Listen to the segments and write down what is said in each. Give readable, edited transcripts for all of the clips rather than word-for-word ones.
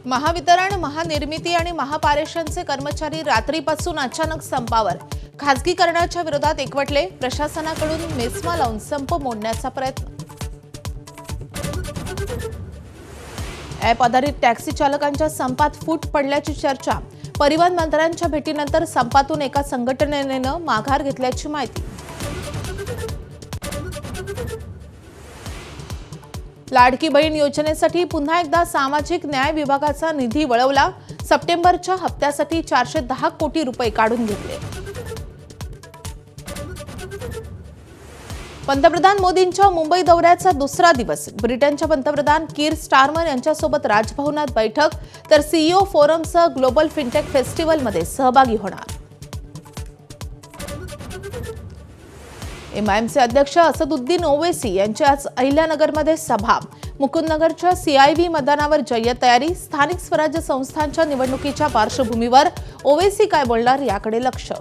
महावितरण, महानिर्मिती आणि महापारेषणचे कर्मचारी रात्रीपासून अचानक संपावर. खासगीकरणाच्या विरोधात एकवटले. प्रशासनाकडून मेस्मा लावून संप मोडण्याचा प्रयत्न. ॲप आधारित टॅक्सी चालकांच्या संपात फूट पडल्याची चर्चा. परिवहन मंत्र्यांच्या भेटीनंतर संपातून एका संघटनेनं माघार घेतल्याची माहिती. लाडकी बहीण योजनेसाठी पुन्हा एकदा सामाजिक न्याय विभागाचा निधी वळवला. सप्टेंबरच्या हप्त्यासाठी 410 कोटी रुपये काढून घेतले. पंतप्रधान मोदींच्या मुंबई दौऱ्याचा दुसरा दिवस. ब्रिटनच्या पंतप्रधान कीर स्टारमर यांच्यासोबत राजभवनात बैठक, तर सीईओ फोरमसह ग्लोबल फिनटेक फेस्टिवलमध्ये सहभागी होणार. एमआयएमचे अध्यक्ष असदुद्दीन ओवैसी यांची आज अहिल्यानगरमध्ये सभा. मुकुंदनगरच्या सीआयव्ही मैदानावर जय्यत तयारी. स्थानिक स्वराज्य संस्थांच्या निवडणुकीच्या पार्श्वभूमीवर ओवैसी काय बोलणार याकडे लक्ष.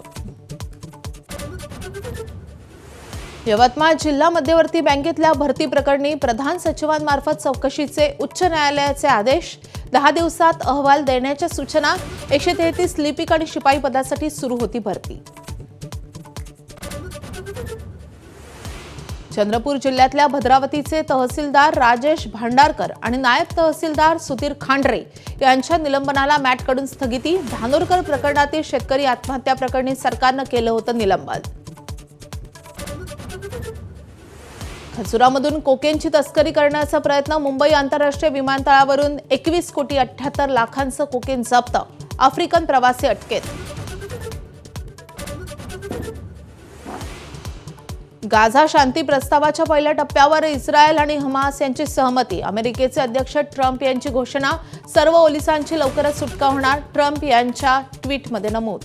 यवतमाळ जिल्हा मध्यवर्ती बँकेतल्या भरती प्रकरणी प्रधान सचिवांमार्फत चौकशीचे उच्च न्यायालयाचे आदेश. 10 दिवसात अहवाल देण्याच्या सूचना. 133 लिपिक आणि शिपाई पदासाठी सुरू होती भरती. चंद्रपूर जिल्ह्यातल्या भद्रावतीचे तहसीलदार राजेश भांडारकर आणि नायब तहसीलदार सुधीर खांडरे यांच्या निलंबनाला मॅटकडून स्थगिती. धानोरकर प्रकरणातील शेतकरी आत्महत्या प्रकरणी सरकारनं केलं होतं निलंबन. खजुरामधून कोकेनची तस्करी करण्याचा प्रयत्न. मुंबई आंतरराष्ट्रीय विमानतळावरून 21,78,00,000 कोकेन जप्त. आफ्रिकन प्रवासी अटकेत. गाझा शांती प्रस्तावाच्या पहिल्या टप्प्यावर इस्रायल आणि हमास यांची सहमती. अमेरिकेचे अध्यक्ष ट्रम्प यांची घोषणा. सर्व पोलिसांची लवकरच सुटका होणार. ट्रम्प यांच्या ट्विटमध्ये नमूद.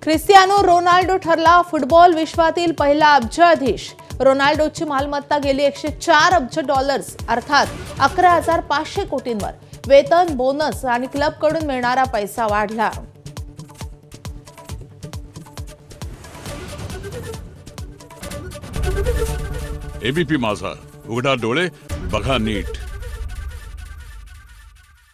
क्रिस्टियानो रोनाल्डो ठरला फुटबॉल विश्वातील पहिला अब्जाधीश. रोनाल्डोची मालमत्ता गेली $104 अब्ज, अर्थात 11,500 कोटींवर. वेतन, बोनस आणि क्लबकडून मिळणारा पैसा वाढला. एबीपी माझा, उघडा डोळे बघा नीट.